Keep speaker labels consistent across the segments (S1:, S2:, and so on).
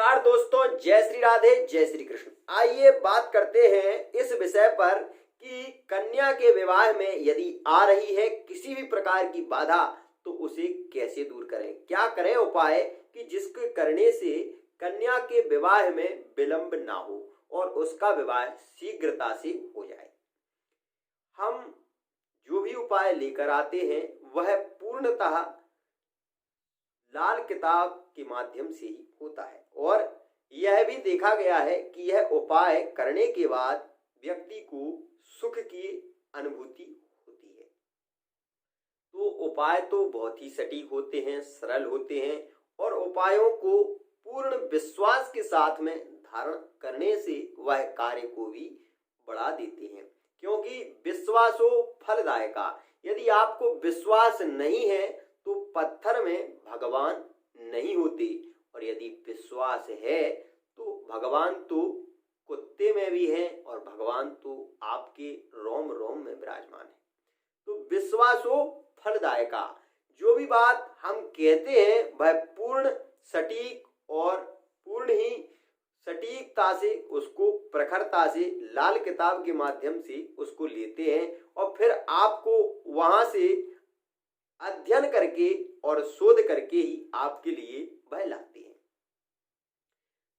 S1: नमस्कार दोस्तों, जय श्री राधे, जय श्री कृष्ण। आइए बात करते हैं इस विषय पर कि कन्या के विवाह में यदि आ रही है किसी भी प्रकार की बाधा तो उसे कैसे दूर करें, क्या करें उपाय कि जिसके करने से कन्या के विवाह में विलंब ना हो और उसका विवाह शीघ्रता से हो जाए। हम जो भी उपाय लेकर आते हैं वह पूर्णतः लाल किताब के माध्यम से ही होता है और यह भी देखा गया है कि यह उपाय करने के बाद व्यक्ति को सुख की अनुभूति होती है। तो उपाय तो बहुत ही सटीक होते हैं, सरल होते हैं और उपायों को पूर्ण विश्वास के साथ में धारण करने से वह कार्य को भी बढ़ा देते हैं, क्योंकि विश्वासो फलदायका। यदि आपको विश्वास नहीं है तो पत्थर में भगवान नहीं होते और यदि विश्वास है तो भगवान तो कुत्ते में भी है और भगवान तो आपके रोम रोम में विराजमान है। तो विश्वासो फलदायका। जो भी बात हम कहते हैं वह पूर्ण सटीक और पूर्ण ही सटीकता से उसको प्रखरता से लाल किताब के माध्यम से उसको लेते हैं और फिर आपको वहां से अध्ययन करके और शोध करके ही आपके लिए वह लाते हैं।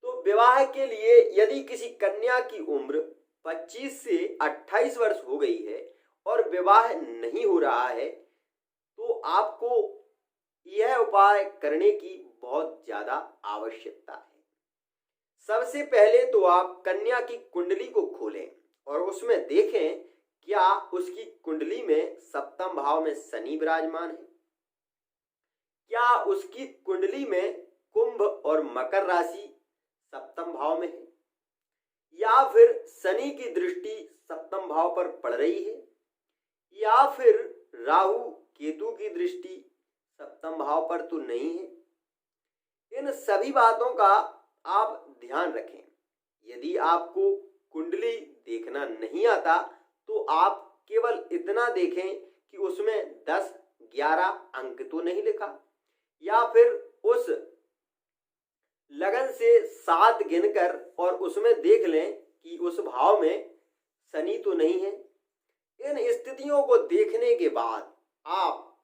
S1: तो विवाह के लिए यदि किसी कन्या की उम्र 25 से 28 वर्ष हो गई है और विवाह नहीं हो रहा है तो आपको यह उपाय करने की बहुत ज्यादा आवश्यकता है। सबसे पहले तो आप कन्या की कुंडली को खोलें और उसमें देखें क्या उसकी कुंडली में सप्तम भाव में शनि विराजमान है, क्या उसकी कुंडली में कुंभ और मकर राशि सप्तम भाव में है, या फिर शनि की दृष्टि सप्तम भाव पर पड़ रही है, या फिर राहु केतु की दृष्टि सप्तम भाव पर तो नहीं है। इन सभी बातों का आप ध्यान रखें। यदि आपको कुंडली देखना नहीं आता तो आप केवल इतना देखें कि उसमें 10-11 अंक तो नहीं लिखा, या फिर उस लगन से 7 गिनकर और उसमें देख लें कि उस भाव में शनि तो नहीं है। इन स्थितियों को देखने के बाद आप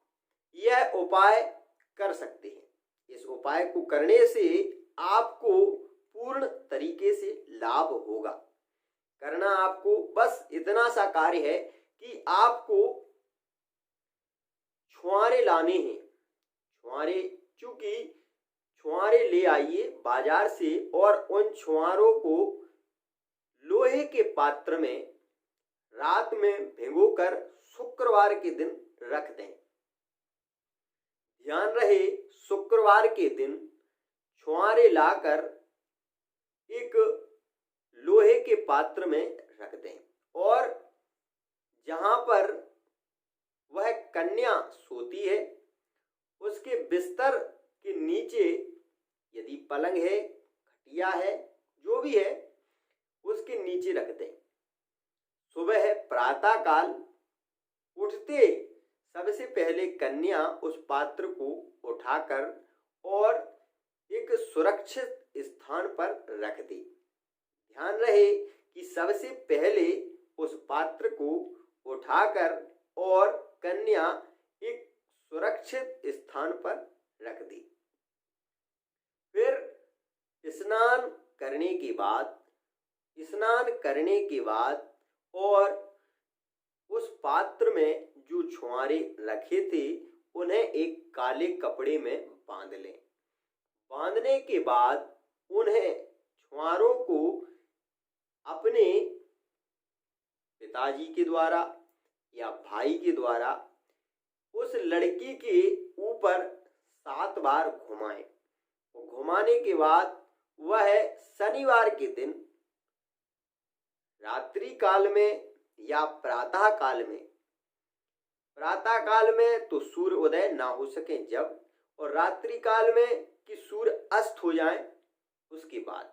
S1: यह उपाय कर सकते हैं। इस उपाय को करने से आपको पूर्ण तरीके से लाभ होगा। करना आपको बस इतना सा कार्य है कि आपको छुआरे लाने हैं। छुआरे, चूंकि छुआरे ले आइए बाजार से और उन छुआरों को लोहे के पात्र में रात में भिगोकर शुक्रवार के दिन रख दें। ध्यान रहे, शुक्रवार के दिन छुआरे लाकर एक लोहे के पात्र में रख दें और जहां पर वह कन्या सोती है उसके बिस्तर के नीचे, यदि पलंग है, खटिया है, जो भी है, उसके नीचे रख दें। सुबह प्रातः काल उठते सबसे पहले कन्या उस पात्र को उठाकर और एक सुरक्षित स्थान पर रख दे। ध्यान रहे कि सबसे पहले उस पात्र को उठाकर और कन्या एक सुरक्षित स्थान पर रख दी। फिर स्नान करने के बाद और उस पात्र में जो छुआरे रखे थे उन्हें एक काले कपड़े में बांध लें। बांधने के बाद उन्हें छुआरों को अपने पिताजी के द्वारा या भाई के द्वारा उस लड़की के ऊपर 7 बार घुमाएं। घुमाने के बाद वह शनिवार के दिन रात्रि काल में या प्रातः काल में तो सूर्य उदय ना हो सके जब, और रात्रि काल में कि सूर्य अस्त हो जाए उसके बाद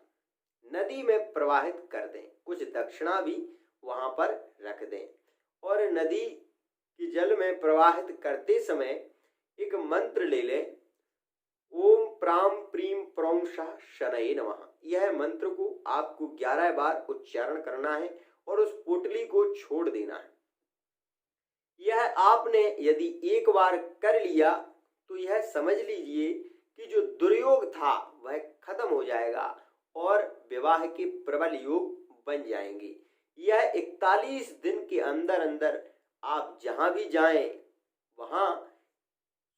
S1: नदी में प्रवाहित कर दें। कुछ दक्षिणा भी वहां पर रख दें और नदी के जल में प्रवाहित करते समय एक मंत्र ले लें ओम प्राम प्रीम प्रौम शाह शनये नमः। यह मंत्र को आपको 11 बार उच्चारण करना है और उस पोटली को छोड़ देना है। यह आपने यदि एक बार कर लिया तो यह समझ लीजिए कि जो दुर्योग था वह खत्म हो जाएगा और विवाह के प्रबल योग बन जाएंगे। यह 41 दिन के अंदर अंदर आप जहां भी जाएं वहां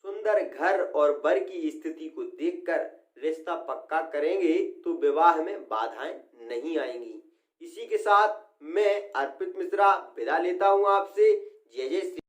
S1: सुंदर घर और वर की स्थिति को देखकर रिश्ता पक्का करेंगे तो विवाह में बाधाएं नहीं आएंगी। इसी के साथ मैं अर्पित मिश्रा विदा लेता हूं आपसे। जय जय श्री